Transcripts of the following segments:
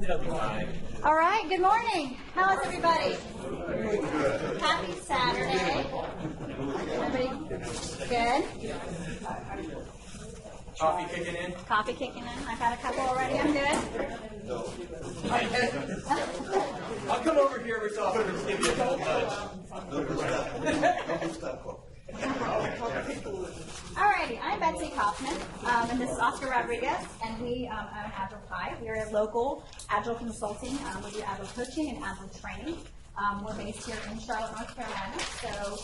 It'll be fine. All right, good morning. How is everybody? Happy Saturday. Everybody good? Coffee kicking in? Coffee kicking in. I've had a couple already. I'm good. I'll come over here every so often and just give you a cold nudge. Alrighty, I'm Betsy Kauffman, and this is Oscar Rodriguez, and we own Agile Pie. We're a local Agile consulting. We do Agile coaching and Agile training. We're based here in Charlotte, North Carolina. So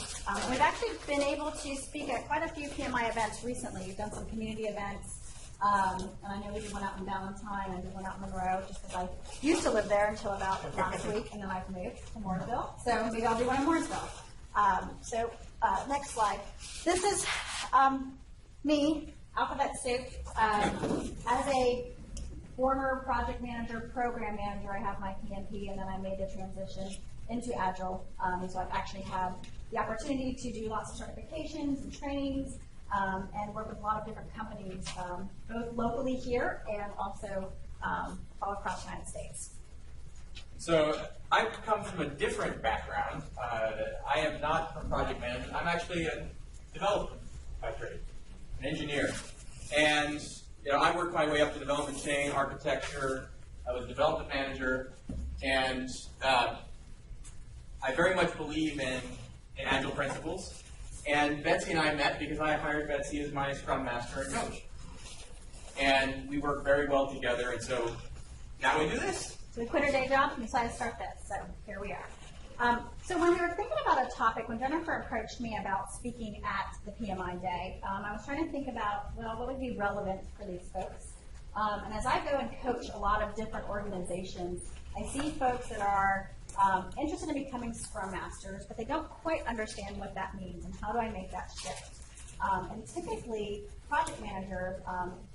we've actually been able to speak at quite a few PMI events recently. We've done some community events, and I know we did one out in Valentine, and did one out in Monroe, just because I used to live there until about last week, and then I've moved to Mooresville. So maybe I'll do one in Mooresville. Next slide. This is me, alphabet soup. As a former project manager, program manager, I have my PMP, and then I made the transition into Agile. And so I've actually had the opportunity to do lots of certifications and trainings, and work with a lot of different companies, both locally here and also all across the United States. So I've come from a different background. I am not from project management. I'm actually a developer by trade, an engineer. And I worked my way up the development chain, architecture. I was a development manager, and I very much believe in Agile principles. And Betsy and I met because I hired Betsy as my Scrum Master and coach. And we work very well together, and so now we do this. So we quit our day job and decided to start this, so here we are. So when we were thinking about a topic, when Jennifer approached me about speaking at the PMI Day, I was trying to think about, well, what would be relevant for these folks? And as I go and coach a lot of different organizations, I see folks that are interested in becoming Scrum Masters, but they don't quite understand what that means and how do I make that shift. And typically, project managers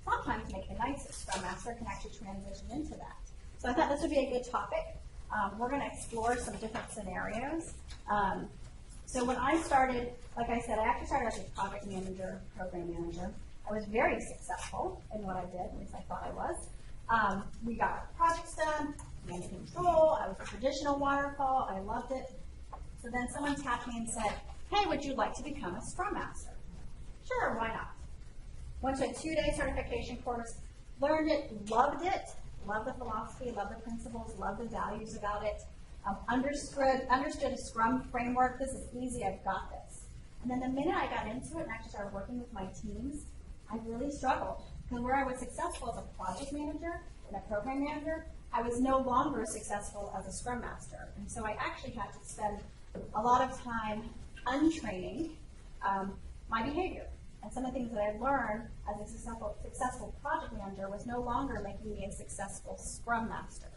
sometimes make a nice Scrum Master can actually transition into that. So I thought this would be a good topic. We're going to explore some different scenarios. So when I started, like I said, I actually started as a project manager, program manager. I was very successful in what I did, at least I thought I was. We got projects done, managed control, I was a traditional waterfall, I loved it. So then someone tapped me and said, hey, would you like to become a Scrum Master? Sure, why not? Went to a 2-day certification course, learned it, loved it. Love the philosophy, love the principles, love the values about it. Understood a Scrum framework. This is easy, I've got this. And then the minute I got into it and actually started working with my teams, I really struggled. Because where I was successful as a project manager and a program manager, I was no longer successful as a Scrum Master. And so I actually had to spend a lot of time untraining my behavior. And some of the things that I learned as a successful project manager was no longer making me a successful Scrum Master.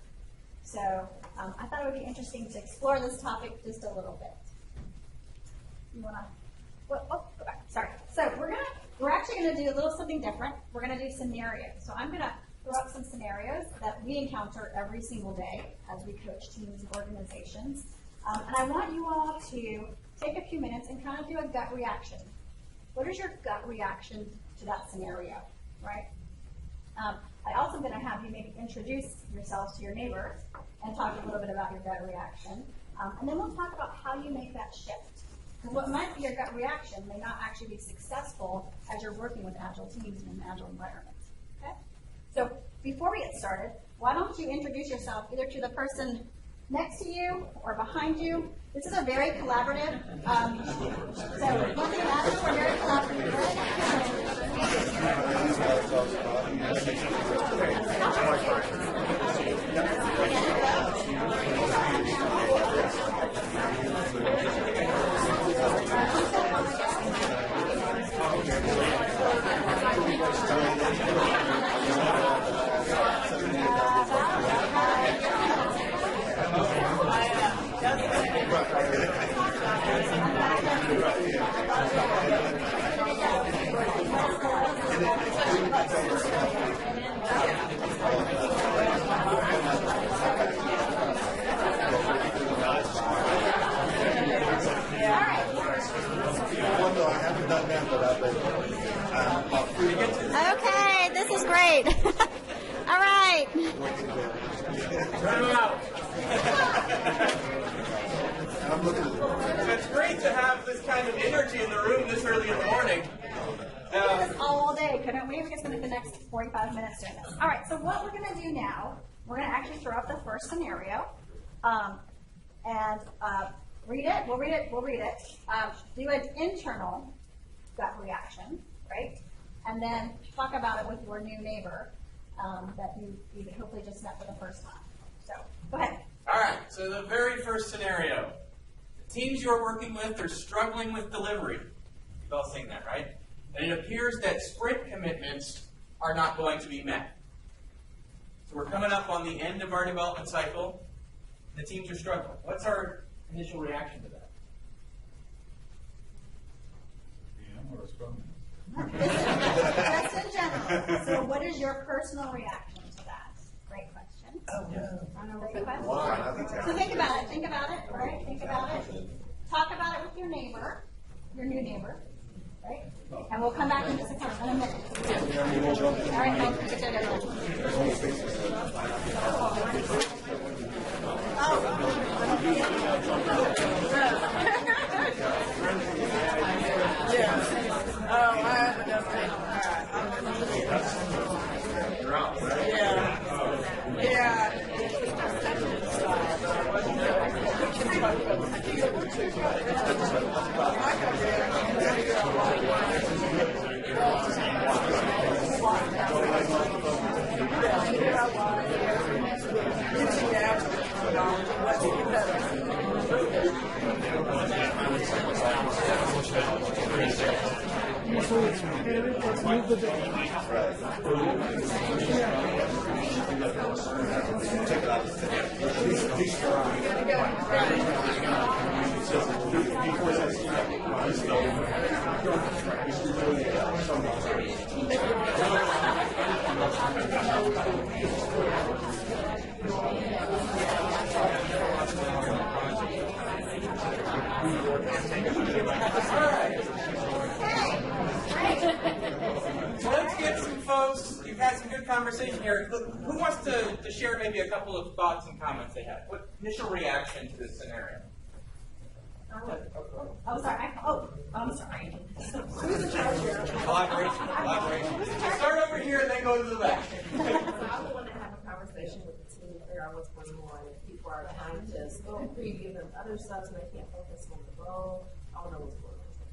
So I thought it would be interesting to explore this topic just a little bit. You want to? Well, oh, go back. Sorry. So we're actually going to do a little something different. We're going to do scenarios. So I'm going to throw up some scenarios that we encounter every single day as we coach teams and organizations. And I want you all to take a few minutes and kind of do a gut reaction. What is your gut reaction to that scenario, right? I also am going to have you maybe introduce yourselves to your neighbors and talk a little bit about your gut reaction. And then we'll talk about how you make that shift. Because what might be your gut reaction may not actually be successful as you're working with Agile teams in an Agile environment. Okay? So before we get started, why don't you introduce yourself either to the person next to you or behind you. This is a very collaborative, so one thing about it, we're very collaborative. Run them out. It's great to have this kind of energy in the room this early in the morning. We did this all day, couldn't we? We could spend the next 45 minutes doing this. All right, so what we're going to do now, we're going to actually throw up the first scenario and read it. We'll read it. Do an internal gut reaction, right? And then talk about it with your new neighbor that you hopefully just met for the first time. So go ahead. All right, so the very first scenario. The teams you're working with are struggling with delivery. You've all seen that, right? And it appears that sprint commitments are not going to be met. So we're coming up on the end of our development cycle. The teams are struggling. What's our initial reaction to that? Just in general. So what is your personal reaction to that? Great question. Great question. So think about it, right? Think about it. Talk about it with your neighbor, your new neighbor, right? And we'll come back in just a minute. All right, folks, get that everyone. I haven't done that. You're out, right? Yeah. So let's get some folks, you've had some good conversation here. Who wants to share maybe a couple of thoughts and comments they had? What initial reaction to this scenario? I'm sorry. Who's in charge here? Collaboration. Start over here and then go to the back. So I want to have a conversation with the team, figure out what's going on. If people are trying to go preview them other stuff so they can't focus on the role, I don't know what's going on. So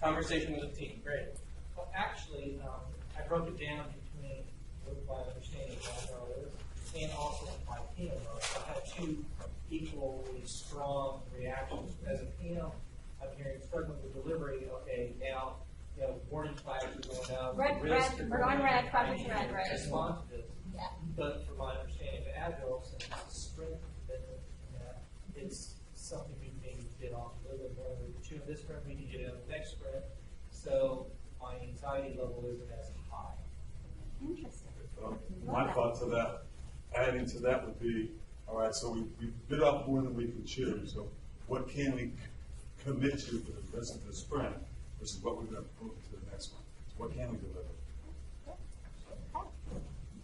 Conversation with the team. Great. Well, actually, I broke it down between what my understanding of Agile is and also my PM mode. I had two equally strong reactions. As a PM, I'm hearing struggling with delivery. Okay, now, warning flags are going out. Red, we're going red, project's red, right? Respond to this. Yeah. But from my understanding of Agile, since it's a sprint commitment, it's something we maybe bit off a little bit more. We chew this sprint, we need to get on the next sprint. So my anxiety level isn't as high. Interesting. My thought to that, adding to that would be, all right, so we bit off more than we can chew. So what can we commit to for the rest of the sprint versus what we're going to move to the next one? So what can we deliver?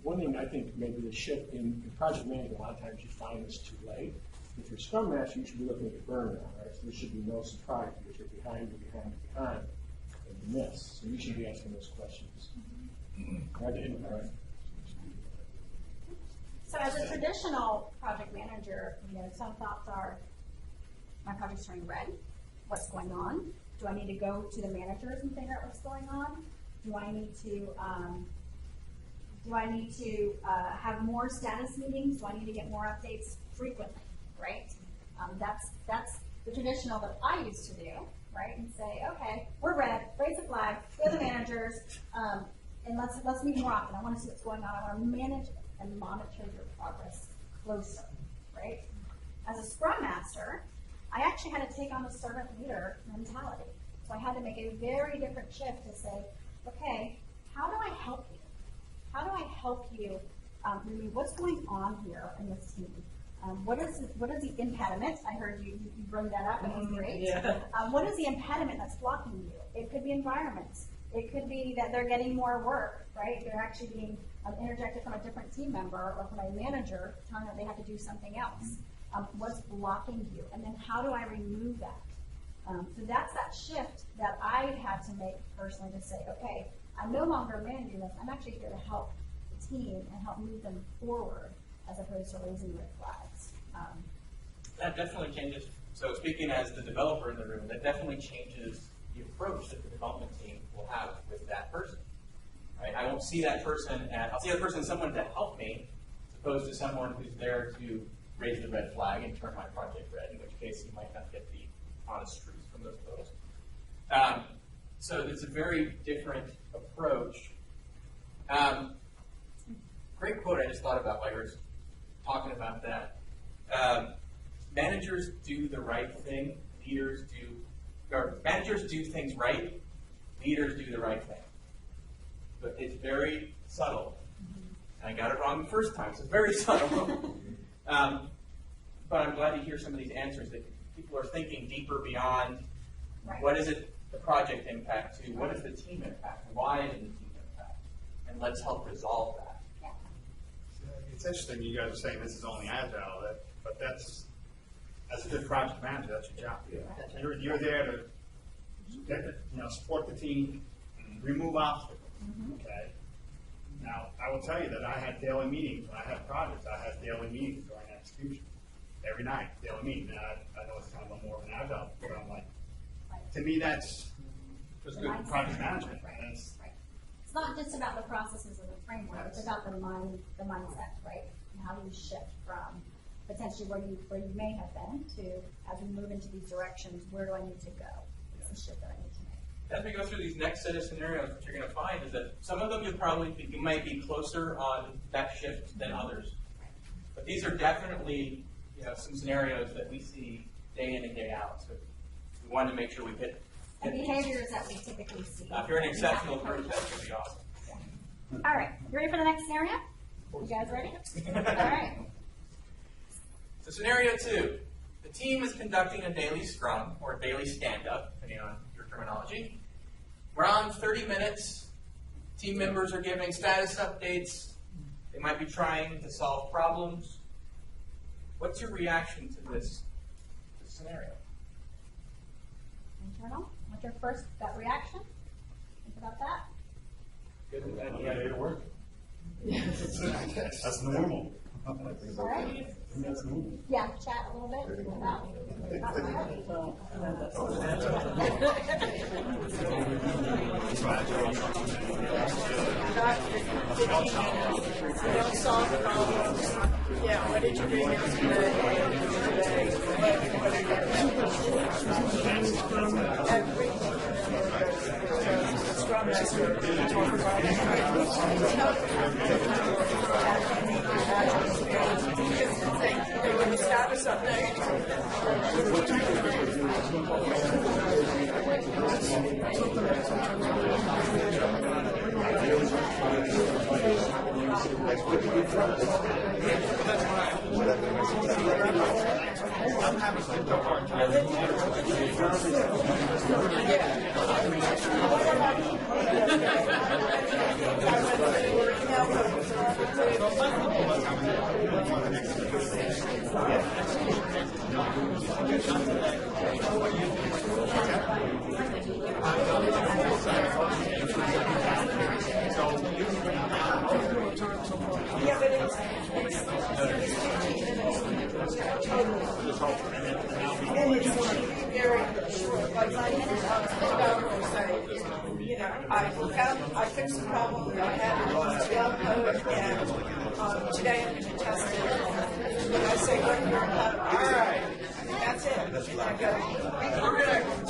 One thing I think maybe the shift in project management, a lot of times you find this too late. If you're Scrum Master, you should be looking at your burnout, right? So there should be no surprise because you're behind, and you miss. So you should be asking those questions. Right? So as a traditional project manager, some thoughts are, my project's turning red. What's going on? Do I need to go to the managers and figure out what's going on? Do I need to have more status meetings? Do I need to get more updates frequently? Right? That's the traditional that I used to do, right? And say, okay, we're red, raise the flag, go to the managers, and let's meet more often. I want to see what's going on. I want to manage and monitor your progress closer, right? As a Scrum Master, I actually had to take on the servant leader mentality. So I had to make a very different shift to say, okay, how do I help you? How do I help you? What's going on here in this team? What is the impediment? I heard you bring that up, and it was great. Yeah. What is the impediment that's blocking you? It could be environments. It could be that they're getting more work, right? They're actually being interjected from a different team member or from a manager telling them they have to do something else? What's blocking you? And then how do I remove that? So that's that shift that I had to make personally to say, okay, I'm no longer managing this. I'm actually here to help the team and help move them forward as opposed to raising red flags. That definitely changes. So speaking as the developer in the room, that definitely changes the approach that the development team will have with that person. Right? I won't see that person I'll see that person as someone to help me, as opposed to someone who's there to raise the red flag and turn my project red, in which case you might not get the honest truth from those folks. So it's a very different approach. Great quote I just thought about while you were talking about that. Managers do the right thing, managers do things right, leaders do the right thing. But it's very subtle. And I got it wrong the first time, so it's very subtle. But I'm glad to hear some of these answers that people are thinking deeper beyond what is it the project impact to, what is the team impact, why is it the team impact, and let's help resolve that. It's interesting you guys are saying this is only agile, but that's, as a good project manager, that's your job. You're there to support the team, remove obstacles. Okay. Now, I will tell you that I had daily meetings when I had projects. I had daily meetings during execution. Every night, daily meeting. Now, I know it's kind of more of an agile, but I'm like, to me, that's just good project management. It's not just about the processes of the framework, it's about the mindset, right? And how do you shift from potentially where you may have been to, as we move into these directions, where do I need to go? It's the shift that I need to make. As we go through these next set of scenarios, what you're going to find is that some of them you might be closer on that shift than others. But these are definitely some scenarios that we see day in and day out. So we wanted to make sure we hit The behaviors that we typically see. if you're an exceptional group, that's going to be awesome. All right, you ready for the next scenario? You guys ready? All right. So scenario 2, the team is conducting a daily scrum or daily stand-up, depending on your terminology. We're on 30 minutes. Team members are giving status updates. They might be trying to solve problems. What's your reaction to this scenario? Internal. What's your first gut reaction? Think about that. Good with that? Okay, it worked. That's normal. All right. That's normal. Yeah, chat a little bit about You don't solve problems. Yeah, what did you do yesterday? Every Scrum Master talk about they give a status Yeah, but it's very short, like I fixed the problem that I had and today I'm going to test it. And I say, all right, that's it. And I go,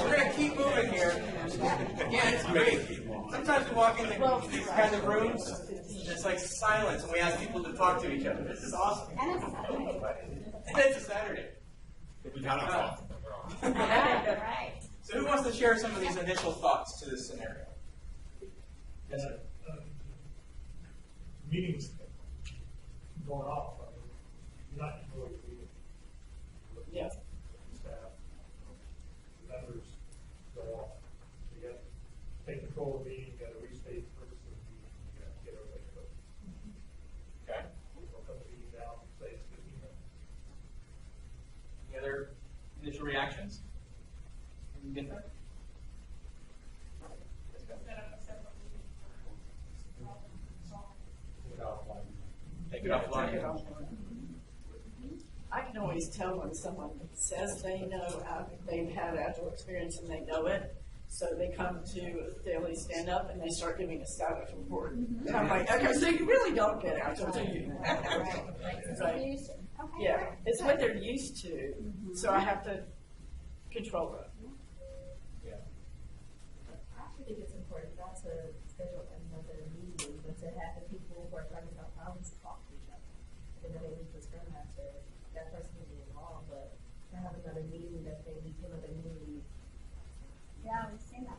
We're gonna keep moving here. Yeah, it's great. Sometimes we walk into these kind of rooms, and it's like silence, and we ask people to talk to each other. This is awesome. and it's Saturday. And it's a Saturday. We got off. All right. So who wants to share some of these initial thoughts to this scenario? Yes, sir. Meetings going off, not really meeting. yeah. Staff, members go off. You got to take control of the meeting, you got to restate the purpose of the meeting, you got to get everybody focused. Take it Yeah, offline. take it offline. I can always tell when someone says they know, they've had agile experience and they know it. So they come to a daily stand-up and they start giving a status report. And I'm like, okay, so you really don't get agile, do you? Right. Right. Used to. Okay, Yeah, great. it's what they're used to, so I have to control that. Yeah. I actually think it's important not to schedule another meeting, but to have the people who are trying to solve problems talk to each other. And then they leave the scrum master, that person will be involved, but to have another meeting that they need another meeting. Yeah, we've seen that,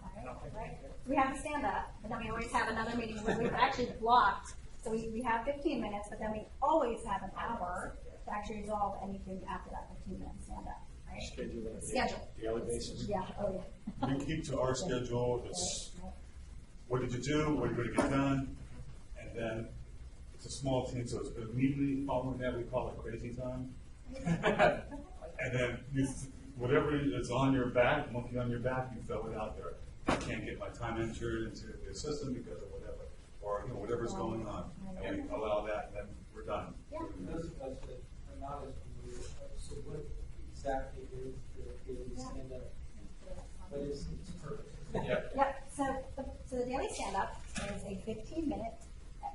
right? We have a stand-up, but then we always have another meeting where we've actually blocked. So we have 15 minutes, but then we always have an hour to actually resolve anything after that 15-minute stand-up, right? Schedule it. Schedule. Daily basis. Yeah, oh yeah. We keep to our schedule, it's, what did you do, what are you gonna get done? And then, it's a small team, so it's immediately following that, we call it crazy time. And then you, whatever is on your back, monkey on your back, you fill it out there. I can't get my time entered into the system because of whatever, or, you know, whatever's going on. And we allow that, and then we're done. Yeah. Those of us that are not as familiar, so what exactly is the daily stand-up? What is its purpose? Yeah. Yep, so the daily stand-up is a 15-minute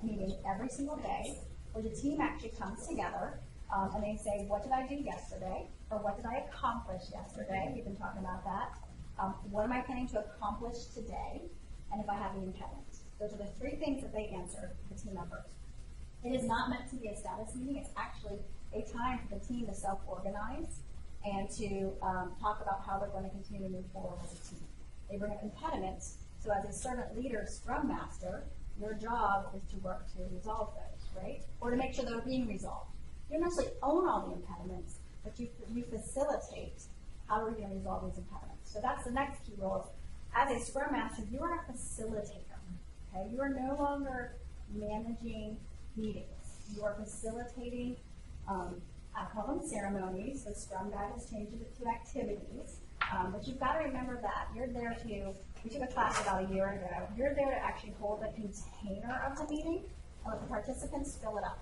meeting every single day where the team actually comes together and they say, what did I do yesterday? Or what did I accomplish yesterday? We've been talking about that. What am I planning to accomplish today? And if I have any impediments. Those are the three things that they answer, the team members. It is not meant to be a status meeting. It's actually a time for the team to self-organize and to talk about how they're going to continue to move forward as a team. They bring up impediments. So as a servant leader, scrum master, your job is to work to resolve those, right? Or to make sure they're being resolved. You don't necessarily own all the impediments, but you facilitate how we're going to resolve these impediments. So that's the next key role. As a scrum master, you are a facilitator. Okay? You are no longer managing meetings. You are facilitating, I call them ceremonies. The Scrum Guide has changed it to activities. But you've got to remember that you're there to, we took a class about a year ago, you're there to actually hold the container of the meeting and let the participants fill it up.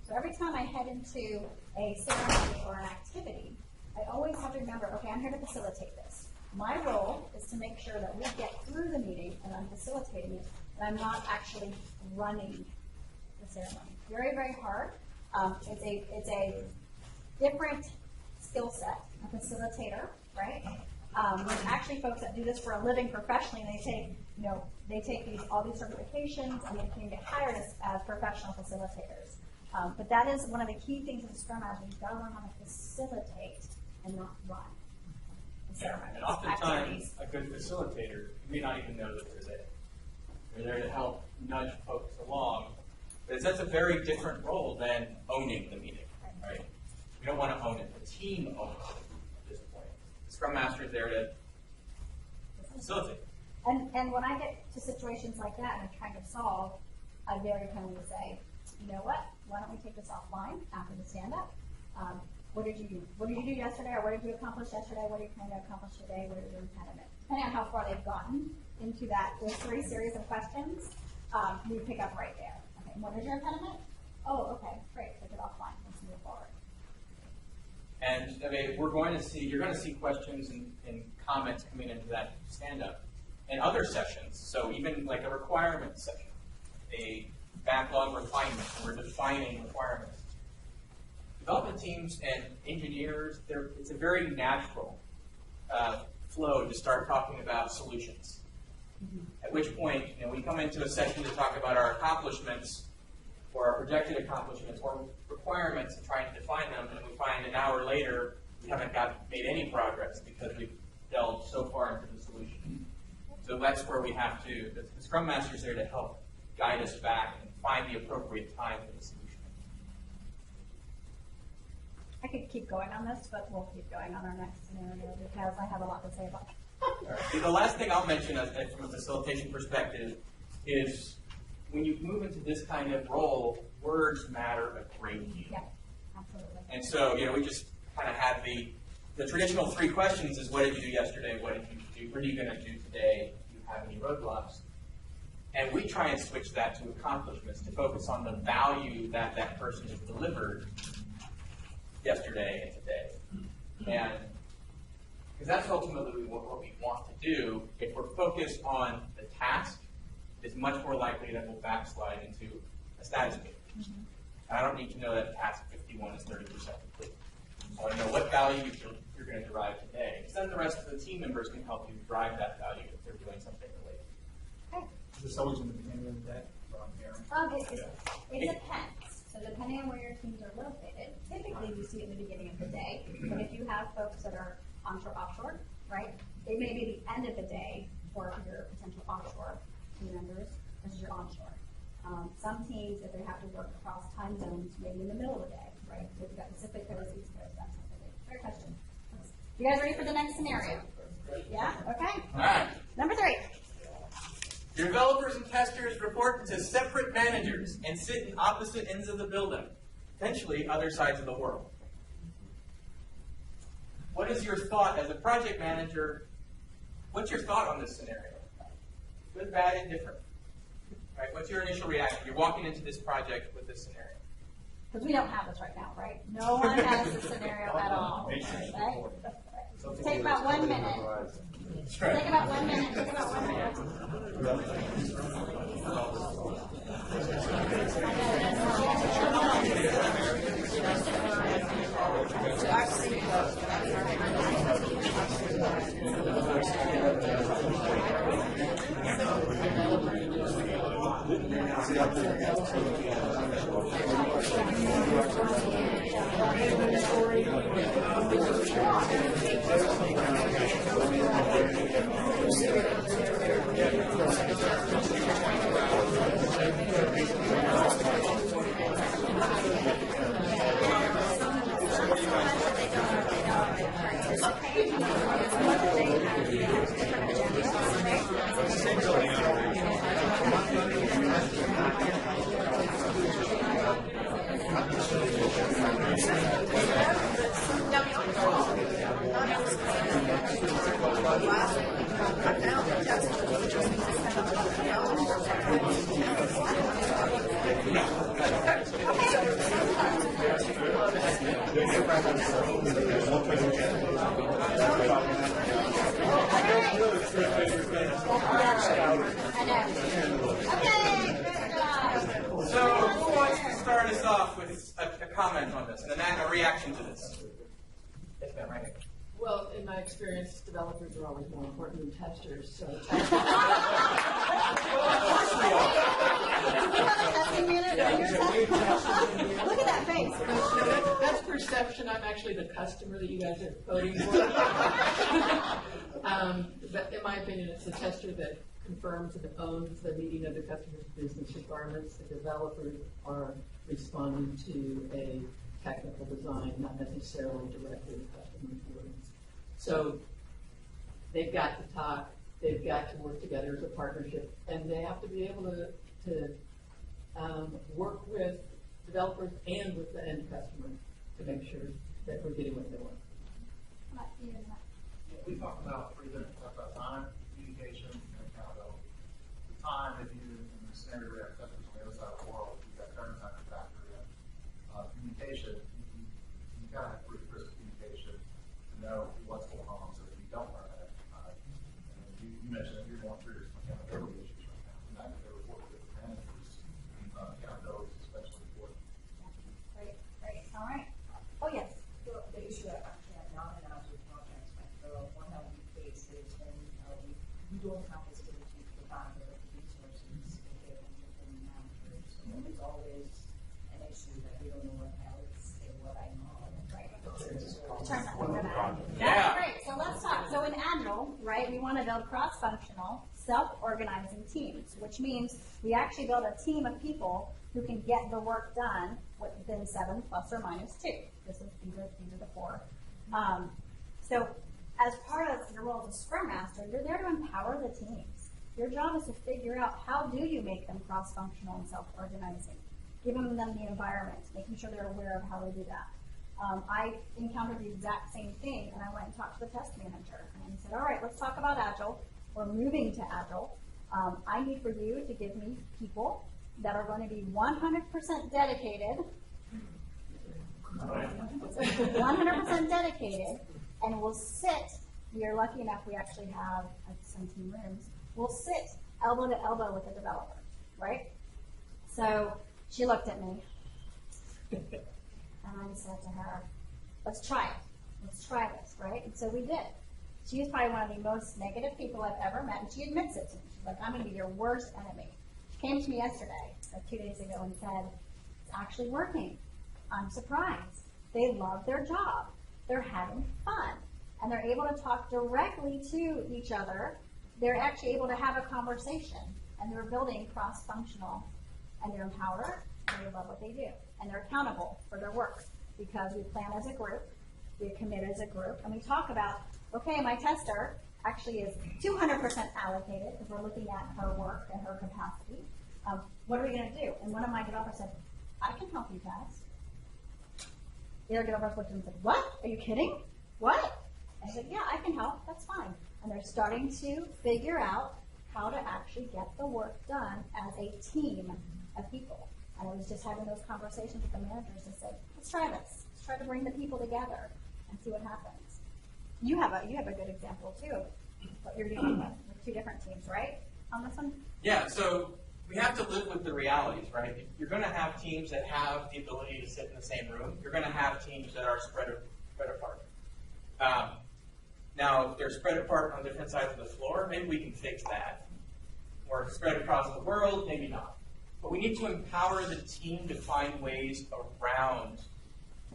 So every time I head into a ceremony or an activity, I always have to remember, okay, I'm here to facilitate this. My role is to make sure that we get through the meeting and I'm facilitating it, and I'm not actually running the ceremony. Very, very hard. It's a different skill set, a facilitator, right? There's actually folks that do this for a living professionally, and they take all these certifications, and they can get hired as professional facilitators. But that is one of the key things in Scrum Master. You've got to learn how to facilitate and not run. And oftentimes, a good facilitator may not even know that they're there. They're there to help nudge folks along. Because that's a very different role than owning the meeting, right? You don't want to own it. The team owns it at this point. The Scrum Master is there to facilitate. And when I get to situations like that and I'm trying to solve, I very kindly say, you know what? Why don't we take this offline after the stand-up? What did you do? What did you do yesterday, or what did you accomplish yesterday? What are you trying to accomplish today? What are your impediments? Depending on how far they've gotten into those three series of questions, we pick up right there. Okay, what is your impediment? Oh, okay, great. Take it offline. Let's move forward. And I mean, you're going to see questions and comments coming into that stand-up and other sessions. So even like a requirement session, a backlog refinement, we're defining requirements. Development teams and engineers, it's a very natural flow to start talking about solutions. At which point, we come into a session to talk about our accomplishments or our projected accomplishments or requirements and trying to define them, and we find an hour later we haven't made any progress because we've delved so far into the solution. So that's where we have to, the Scrum Master is there to help guide us back and find the appropriate time for the solution. I could keep going on this, but we'll keep going on our next scenario because I have a lot to say about it. Right. The last thing I'll mention from a facilitation perspective is when you move into this kind of role, words matter a great deal. Yeah, absolutely. And so, we just kind of had the traditional three questions is what did you do yesterday, what did you do, what are you going to do today, do you have any roadblocks? And we try and switch that to accomplishments, to focus on the value that that person has delivered yesterday and today. And because that's ultimately what we want to do. If we're focused on the task, it's much more likely that we'll backslide into a status page. I don't need to know that task 51 is 30% complete. I want to know what value you're going to derive today. Because then the rest of the team members can help you drive that value if they're doing something related. Okay. Is this always in the beginning of the day? It depends. So depending on where your teams are located, typically we see it in the beginning of the day. But if you have folks that are onshore, offshore, right, it may be the end of the day for your potential offshore team members versus your onshore. Some teams, if they have to work across time zones, maybe in the middle of the day, right? So if you've got Pacific Coast, East Coast, that type of thing. Fair question. You guys ready for the next scenario? Yeah? Okay. All right. Number 3. Your developers and testers report to separate managers and sit in opposite ends of the building, potentially other sides of the world. What is your thought as a project manager? What's your thought on this scenario? Good, bad, indifferent. Right? What's your initial reaction? You're walking into this project with this scenario. Because we don't have this right now, right? No one has this scenario at all. Right? Take about 1 minute. Take about 1 minute. Take about 1 minute. I've seen So who wants to start us off with a comment on this and a reaction to this? Yes, ma'am, right here. Well, in my experience, developers are always more important than testers, so. Look at that face. No, that's perception. I'm actually the customer that you guys are voting for. But in my opinion, it's the tester that confirms and owns the meeting of the customer's business requirements. The developers are responding to a technical design, not necessarily directly to customer requirements. So they've got to talk, they've got to work together as a partnership, and they have to be able to work with developers and with the end customer to make sure that we're getting what they want. We talked about 3 things. We talked about time, communication, and accountability. The time, if you in the scenario where you have customers on the other side of the world, you've got turn time to factor in. Communication, you've got to have pretty crisp communication to know what's going on so that you don't run out of time. And you mentioned that you're going through some accountability issues right now. And I think there report to different managers, accountability is especially important. Great, great. All right. Oh, yes. The issue that actually I'm not announced with projects, but one that we face is when we don't have the stability to find the resources given within the managers. So there's always an issue that we don't know what else and what I know. Right. Turn that over back. Yeah. That's great. So let's talk. So in Agile, right, we want to build cross-functional, self-organizing teams, which means we actually build a team of people who can get the work done within 7 plus or minus 2. These are the 4. So as part of your role as a Scrum Master, you're there to empower the teams. Your job is to figure out how do you make them cross-functional and self-organizing, giving them the environment, making sure they're aware of how to do that. I encountered the exact same thing, and I went and talked to the test manager, and he said, all right, let's talk about Agile. We're moving to Agile. I need for you to give me people that are going to be 100% dedicated, 100% dedicated, and will sit. We are lucky enough we actually have 17 rooms. We'll sit elbow to elbow with the developer, right? So she looked at me, and I said to her, let's try it. Let's try this, right? And so we did. She was probably one of the most negative people I've ever met, and she admits it to me. She's like, I'm going to be your worst enemy. She came to me yesterday, or 2 days ago, and said, it's actually working. I'm surprised. They love their job. They're having fun. And they're able to talk directly to each other. They're actually able to have a conversation. And they're building cross-functional. And they're empowered, and they love what they do. And they're accountable for their work. Because we plan as a group, we commit as a group, and we talk about, okay, my tester actually is 200% allocated, because we're looking at her work and her capacity. What are we going to do? And one of my developers said, I can help you test. The other developers looked at him and said, what? Are you kidding? What? I said, yeah, I can help. That's fine. And they're starting to figure out how to actually get the work done as a team of people. And I was just having those conversations with the managers and said, let's try this. Let's try to bring the people together and see what happens. You have a good example too, what you're doing with 2 different teams, right? On this one? Yeah, so we have to live with the realities, right? You're going to have teams that have the ability to sit in the same room. You're going to have teams that are spread apart. Now, if they're spread apart on different sides of the floor, maybe we can fix that. Or spread across the world, maybe not. But we need to empower the team to find ways around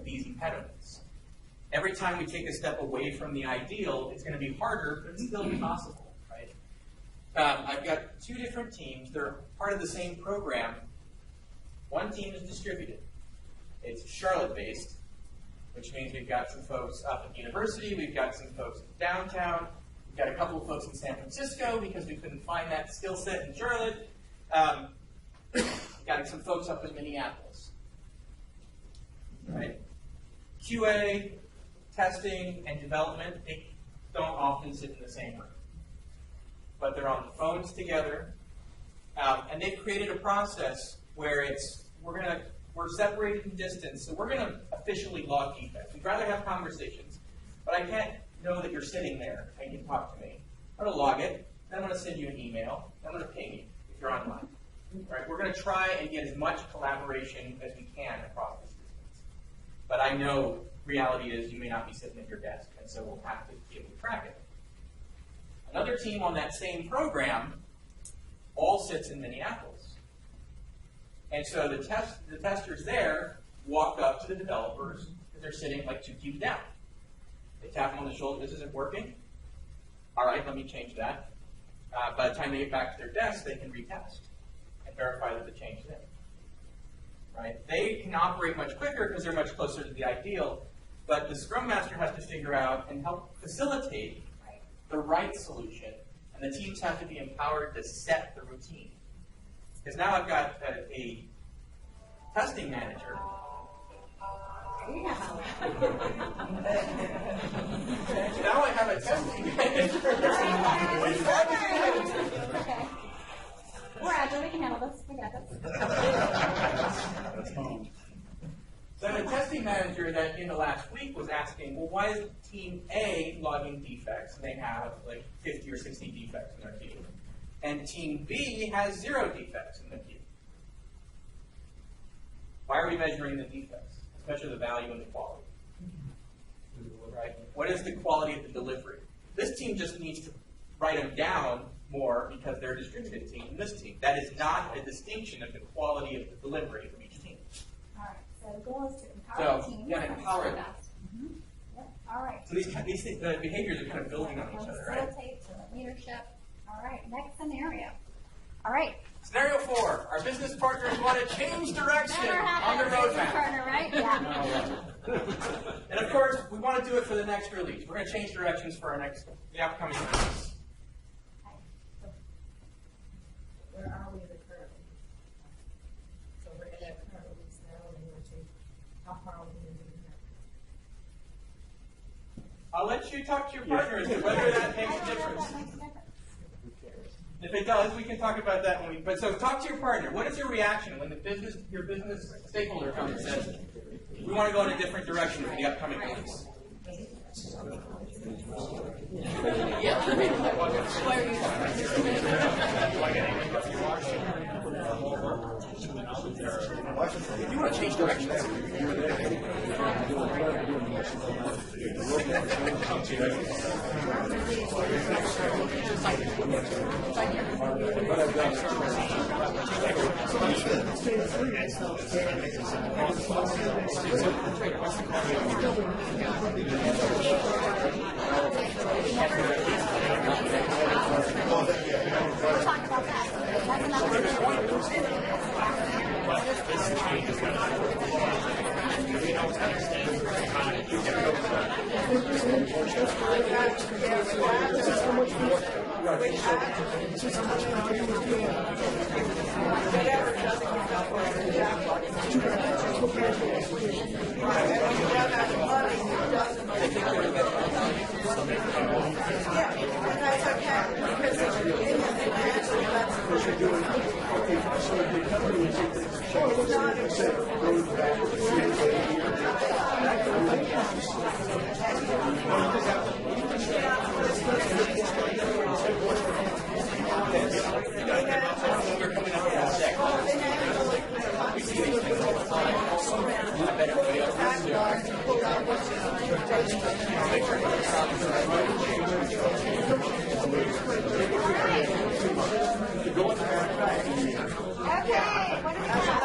these impediments. Every time we take a step away from the ideal, it's going to be harder, but it's still possible, right? I've got 2 different teams. They're part of the same program. One team is distributed. It's Charlotte-based, which means we've got some folks up at the university, we've got some folks downtown, we've got a couple of folks in San Francisco because we couldn't find that skill set in Charlotte. We've got some folks up in Minneapolis. Right? QA, testing, and development, they don't often sit in the same room. But they're on the phones together, and they've created a process where we're separated in distance, so we're going to officially log defects. We'd rather have conversations, but I can't know that you're sitting there and you can talk to me. I'm going to log it, then I'm going to send you an email, then I'm going to ping you if you're online. Right? We're going to try and get as much collaboration as we can across this distance. But I know reality is you may not be sitting at your desk, and so we'll have to be able to track it. Another team on that same program all sits in Minneapolis. And so the testers there walk up to the developers because they're sitting like 2 cubes down. They tap them on the shoulder, this isn't working. All right, let me change that. By the time they get back to their desk, they can retest and verify that the change is in. Right? They can operate much quicker because they're much closer to the ideal, but the Scrum Master has to figure out and help facilitate the right solution, and the teams have to be empowered to set the routine. Because now I've got a testing manager. Yeah. Now I have a testing manager. Okay. We're agile, we can handle this. We got this. That's home. So the testing manager that in the last week was asking, well, why is team A logging defects? And they have like 50 or 60 defects in their queue. And team B has 0 defects in the queue. Why are we measuring the defects? Let's measure the value and the quality. Right? What is the quality of the delivery? This team just needs to write them down more because they're a distributed team than this team. That is not a distinction of the quality of the delivery of each team. All right. So the goal is to empower the team. You got to empower them. Yep. All right. So these the behaviors are kind of building on each other, right? Facilitate to leadership. All right. Next scenario. All right. Scenario 4, our business partners want to change direction Never on the happened, business roadmap. partner, right? Yeah. And of course, we want to do it for the next release. We're going to change directions for the upcoming release. Where are we in the current release? So we're in that current release now, and we're change. How far are we in the I'll let you talk to your partner as to whether that makes a difference. That makes a difference. Who cares? If it does, we can talk about that when we. But so talk to your partner. What is your reaction when your business stakeholder comes and says, "We want to go in a different direction for the upcoming release"? You want to change directions. We'll talk about that.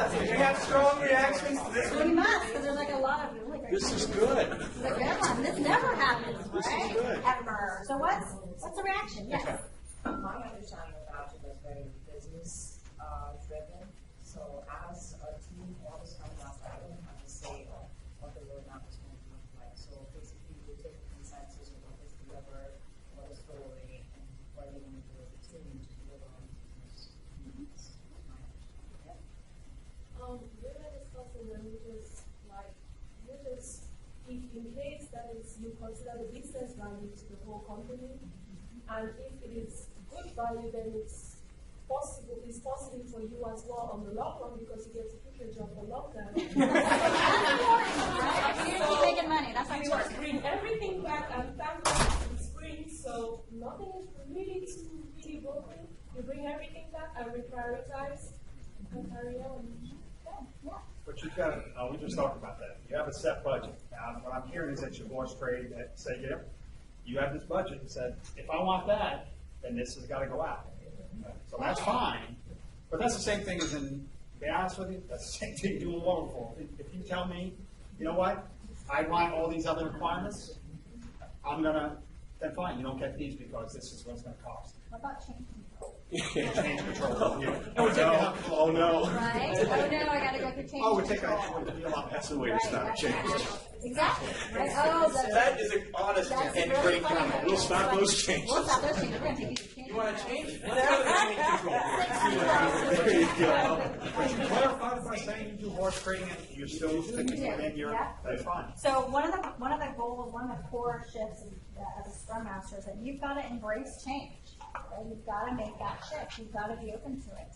That's You have strong reactions to this We one? must, because there's like a lot of really great. This is good. This is a good one. This never happens, This is right? good. Ever. So what's the reaction? Yes. My understanding about it was very business driven. So as a team, all this comes out, I don't have to say what the roadmap is going to look like. So basically, we take the consensus of what is delivered, what is story, and what are we going to do as a team to deliver on business needs. My understanding. We were discussing and we just if in case that is you consider the business value to the whole company, and if it is good value, then it's possible for you as well on the long run because you get to keep your job for longer. That's important, right? You keep making money. That's how we work. Just bring everything back and thank God in spring, so nothing is really broken. You bring everything back and reprioritize and carry on. Yeah. But you've got, we just talked about that. You have a set budget. Now, what I'm hearing is that your boss trade that say, yeah, you have this budget and said, if I want that, then this has got to go out. So that's fine. But that's the same thing as in, to be honest with you, that's the same thing doing water for. If you tell me, you know what, I want all these other requirements, I'm gonna, then fine, you don't get these because this is what it's gonna cost. What about change control? Change control. Yeah. Oh, no. Right? Oh, no, I got to go through change Oh, we take control. That's the way to stop change. Exactly. Right? Oh, That is an honest that's and really great funny. comment. We'll stop those changes. We'll stop those changes. We're going to take you to change. You want to change? Let's go to the change control. There you go. But you clarify by saying you do horse trading and you're still sticking within your, Yeah. that's fine. So one of the goals, one of the core shifts as a Scrum Master is that you've got to embrace change. Right? You've got to make that shift. You've got to be open to it.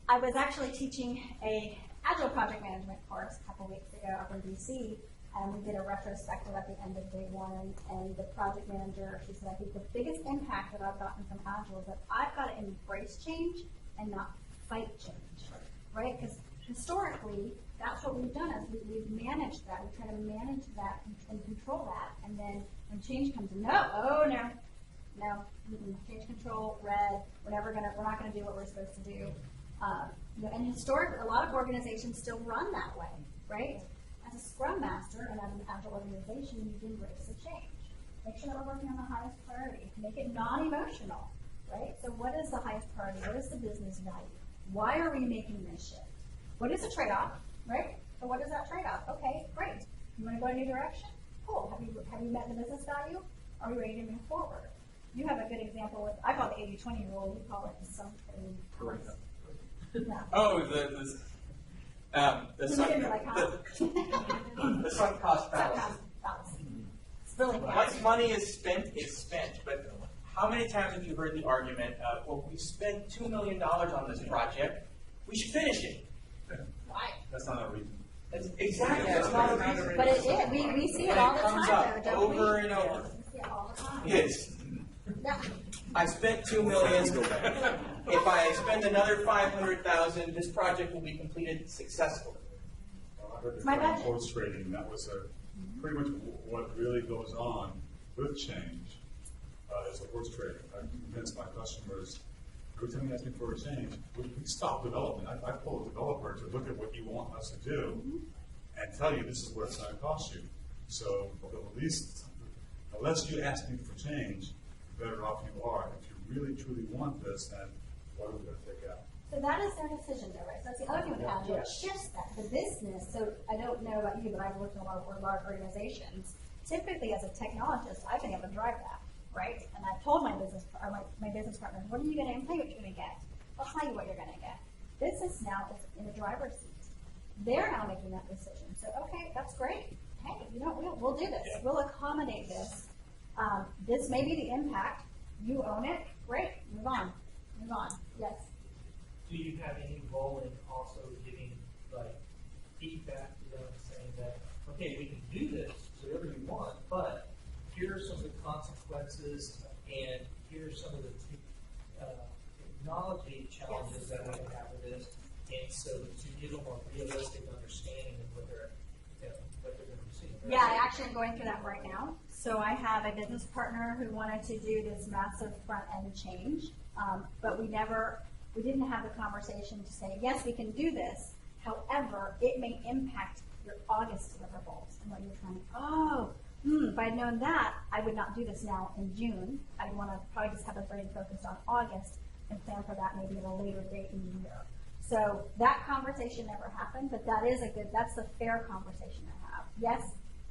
I was actually teaching a Agile project management course a couple weeks ago up in DC, and we did a retrospective at the end of day one. And the project manager, she said, I think the biggest impact that I've gotten from Agile is that I've got to embrace change and not fight change, right? Because historically, that's what we've done is we've managed that. We try to manage that and control that. And then when change comes in, no, change control, red. We're not gonna do what we're supposed to do. And historically, a lot of organizations still run that way, right? As a Scrum Master and as an Agile organization, you can embrace the change. Make sure that we're working on the highest priority. Make it non-emotional, right? So what is the highest priority? What is the business value? Why are we making this shift? What is the trade-off, right? So what is that trade-off? Okay, great. You want to go in a new direction? Cool. Have you met the business value? Are we ready to move forward? You have a good example with, I call it the 80-20 rule. You call it something else. Yeah. Oh, the sunk cost fallacy. It's really Once money is spent, it's spent. But how many times have you heard the argument of, well, we spent $2 million on this project, we should finish it? Why? That's not a reason. Exactly, that's not a reason. But it is. We see it all the comes time, up though, don't we? over and over. We see it all the time. Yes. Yeah. I spent $2 million. If I spend another $500,000, this project will be completed successfully. I heard the My term budget. horse trading, that was pretty much what really goes on with change, is a horse trading. I convince my customers, every time you ask me for a change, we stop development. I pull a developer to look at what you want us to do and tell you this is what it's gonna cost you. So at least, unless you ask me for change, the better off you are. If you really truly want this, then what are we gonna take out? So that is their decision though, right? So that's the other thing with Agile, it shifts that. The business, so I don't know about you, but I've worked in a lot of large organizations. Typically as a technologist, I've been able to drive that, right? And I've told my business, or my business partners, what are you gonna tell you what you're gonna get? I'll tell you what you're gonna get. Business now is in the driver's seat. They're now making that decision. So, okay, that's great. Hey, you know, we'll do this. We'll accommodate this. This may be the impact. You own it. Great. Move on. Move on. Yes. Do you have any role in also giving like feedback to them saying that, okay, we can do this, whatever you want, but here are some of the consequences and here are some of the technology challenges that we have with this, and so to give them a more realistic understanding of what they're going to receive. Yeah, I actually am going through that right now. So I have a business partner who wanted to do this massive front end change, but we didn't have the conversation to say, yes, we can do this. However, it may impact your August deliverables and what you're trying. If I had known that, I would not do this now in June. I'd want to probably just have a brain focused on August and plan for that maybe at a later date in the year. So that conversation never happened, but that's the fair conversation to have. Yes,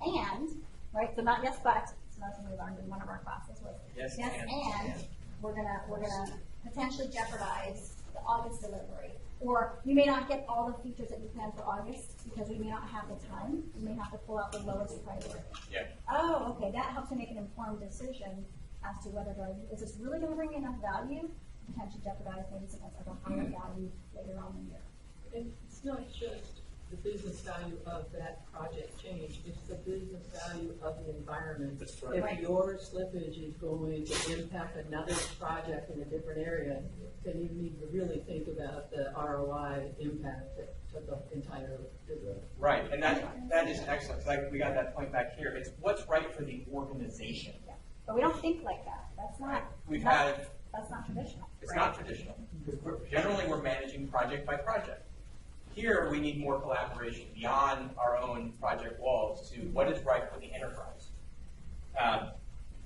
and, right, so not yes, but, so that's what we learned in one of our classes was, Yes, and, we're gonna potentially jeopardize the August delivery. Or you may not get all the features that you planned for August because we may not have the time. You may have to pull out the lowest priority. Yeah. Oh, okay, that helps me make an informed decision as to whether is this really gonna bring me enough value, potentially jeopardize maybe some other higher value later on in the year. And it's not just the business value of that project change, it's the business value of the environment. That's right. If your slippage is going to impact another project in a different area, then you need to really think about the ROI impact to the entire business. Right, and that is excellent. Like we got that point back here. It's what's right for the organization. Yeah. But we don't think like that. That's not. That's not traditional. It's right? not traditional. Generally, we're managing project by project. Here, we need more collaboration beyond our own project walls to what is right for the enterprise.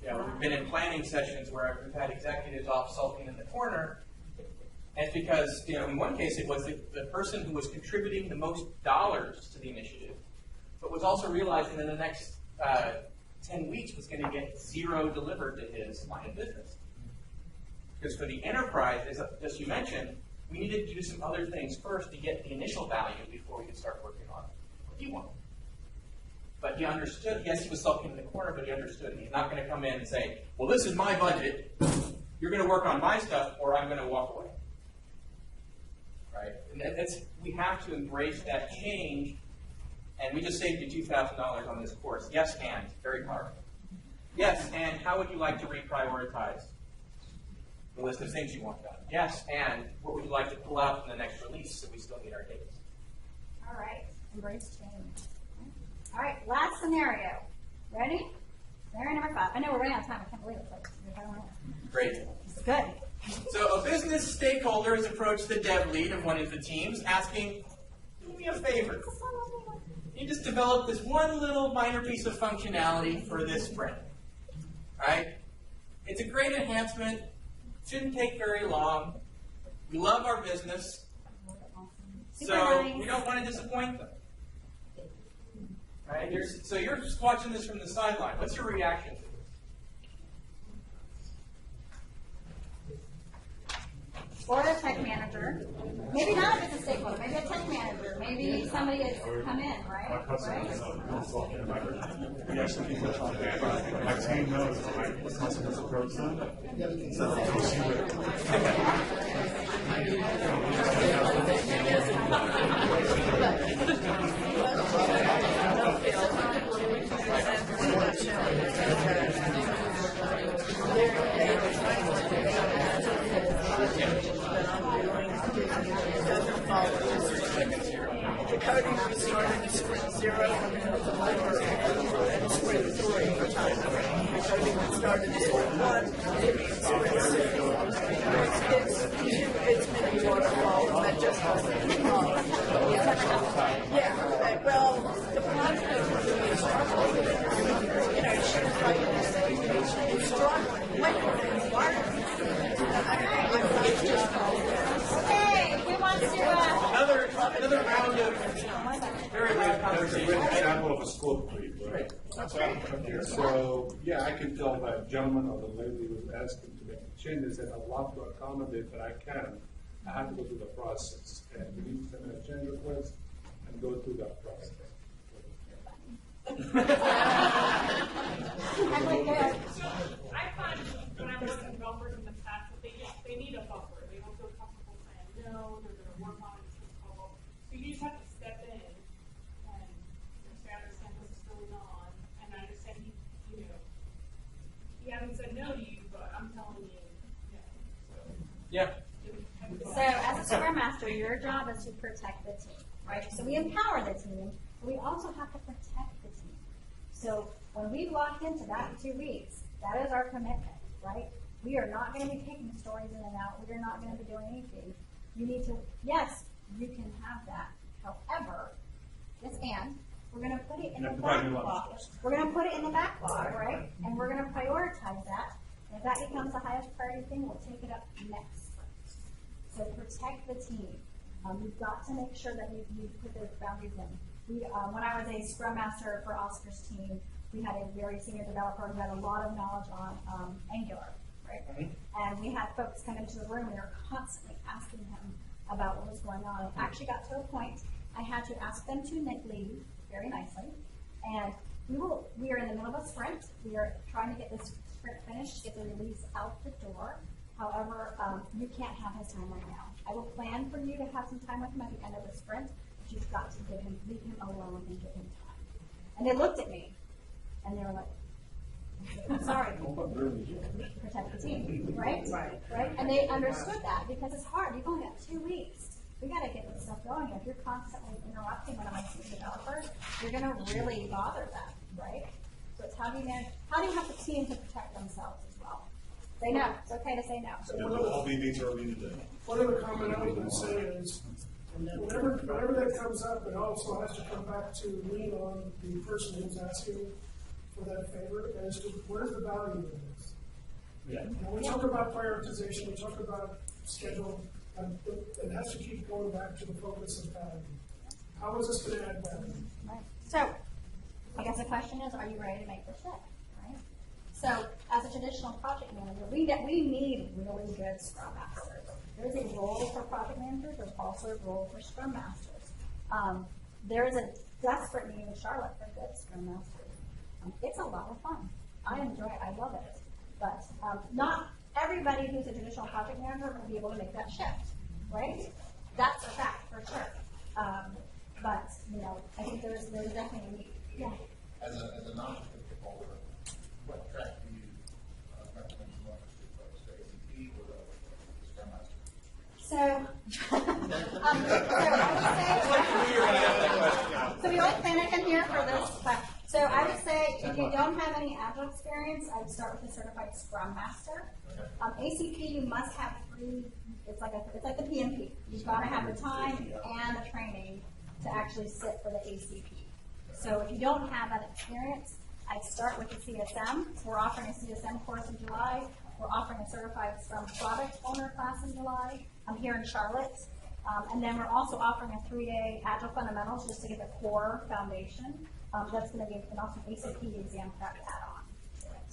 We've been in planning sessions where we've had executives off sulking in the corner. And it's because, in one case, it was the person who was contributing the most dollars to the initiative, but was also realizing that the next 10 weeks was going to get zero delivered to his line of business. Because for the enterprise, as you mentioned, we needed to do some other things first to get the initial value before we could start working on what he wanted. But he understood, yes, he was sulking in the corner, but he understood. He's not going to come in and say, well, this is my budget. You're going to work on my stuff, or I'm going to walk away. Right? And we have to embrace that change. And we just saved you $2,000 on this course. Yes, and. Very powerful. Yes, and how would you like to reprioritize the list of things you want done? Yes, and what would you like to pull out in the next release so we still meet our dates? All right. Embrace change. All right. Last scenario. Ready? Scenario number 5. I know we're running out of time. I can't believe it. Great. Good. So a business stakeholder has approached the dev lead of one of the teams asking, do me a favor. You just developed this one little minor piece of functionality for this sprint. Right? It's a great enhancement. Shouldn't take very long. We love our business. So we don't want to disappoint them. Right? So you're just watching this from the sideline. What's your reaction to this? or a tech manager, maybe not a business stakeholder, maybe a tech manager, maybe somebody has come in, right? My customers Right? we actually keep that on. My team knows my customers approach them. So they'll see The coding we started at sprint 0 and sprint 3. The coding we started at sprint 1 and sprint 2. It's many waterfalls that just doesn't involve. Yeah, well, the project is struggling. You know, she was like, it's struggling. Like, environment. Okay, who wants to, Another round of very good That's a conversation. great example of a scope creep, right? That's right. So, yeah, I can tell that gentleman or the lady who was asking to make the changes that I'd love to accommodate, but I can. I have to go through the process, and we need to send a change request and go through that process. I'm like, good. I find when I work with developers in the past that they need a buffer. They don't feel comfortable saying no, they're going to work on it, it's going to go. So you just have to step in and say, I understand this is going on, and I understand he hasn't said no to you, but I'm telling you, Yeah. So as a Scrum Master, your job is to protect the team, right? So we empower the team, but we also have to protect the team. So when we lock into that 2 weeks, that is our commitment, right? We are not going to be taking stories in and out. We are not going to be doing anything. You need to, yes, you can have that. However, we're going to put it in the backlog. We're going to put it in the backlog, right? And we're going to prioritize that. And if that becomes the highest priority thing, we'll take it up next. So protect the team. You've got to make sure that you put those boundaries in. When I was a Scrum Master for Oscar's team, we had a very senior developer who had a lot of knowledge on Angular, right? And we had folks come into the room and they were constantly asking him about what was going on. It actually got to a point I had to ask them to leave very nicely. And we are in the middle of a sprint. We are trying to get this sprint finished, get the release out the door. However, you can't have his time right now. I will plan for you to have some time with him at the end of the sprint, but you've got to leave him alone and give him time. And they looked at me, and they were like, I'm sorry, protect the team, right? Right? And they understood that because it's hard. You've only got 2 weeks. We got to get this stuff going. If you're constantly interrupting one of my senior developers, you're going to really bother them, right? So it's how do you have the team to protect themselves as well? Say no. It's okay to say no. It'll all be meets early today. One of the comment I was going to say is, whenever that comes up, it also has to come back to lean on the person who's asking for that favor as to where's the value in this. Yeah. When we talk about prioritization, we talk about schedule, it has to keep going back to the focus of value. How is this going to add value? Right. So, I guess the question is, are you ready to make the shift, right? So, as a traditional project manager, we need really good Scrum Masters. There's a role for project managers, there's also a role for Scrum Masters. There is a desperate need in Charlotte for good Scrum Masters. It's a lot of fun. I enjoy it, I love it. But not everybody who's a traditional project manager will be able to make that shift, right? That's a fact for sure. But, I think there's definitely a need. Yeah. As a non-certificate holder, what track do you recommend you want to approach, the ACP or the Scrum Master? So the only thing I can hear for this, so I would say if you don't have any Agile experience, I would start with a certified Scrum Master. ACP, you must have 3. It's like the PMP. You've got to have the time and the training to actually sit for the ACP. So if you don't have that experience, I'd start with the CSM. We're offering a CSM course in July. We're offering a certified Scrum Product Owner class in July. I'm here in Charlotte. And then we're also offering a 3-day Agile Fundamentals just to get the core foundation. That's going to be an awesome ACP exam prep add-on.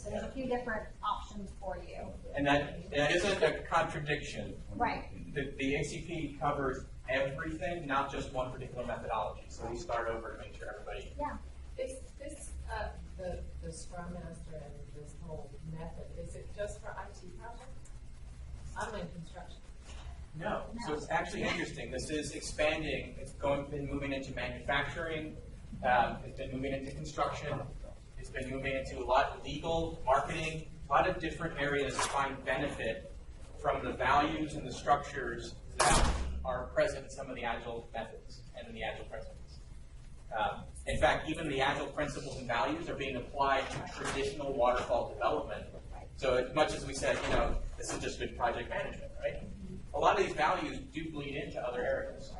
So there's a few different options for you. And that isn't a contradiction. Right. The ACP covers everything, not just one particular methodology. So we start over to make sure everybody. Yeah. The Scrum Master and this whole method, is it just for IT projects? I'm in construction. No. So it's actually interesting. This is expanding. It's been moving into manufacturing. It's been moving into construction. It's been moving into a lot of legal, marketing, a lot of different areas to find benefit from the values and the structures that are present in some of the Agile methods and in the Agile principles. In fact, even the Agile principles and values are being applied to traditional waterfall development. So as much as we said, this is just good project management, right? A lot of these values do bleed into other areas.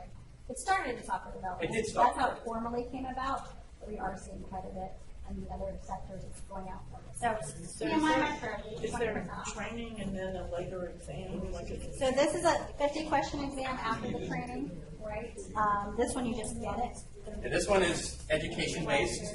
It started in software development. It did start. That's how it formally came about, but we are seeing quite a bit in the other sectors it's going out for. So Is there training and then a later exam? So this is a 50-question exam after the training, right? This one you just get it. And this one is education-based,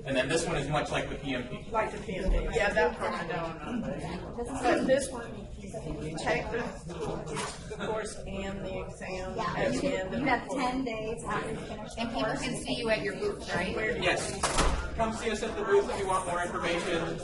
and then this one is much like the PMP. Like the PDD. Yeah, that part I know. But this one, you take the course and the exam Yeah, at you the end of the have course. 10 days after you finish the And people course. can see you at your booth, right? Yes. Come see us at the booth if you want more information.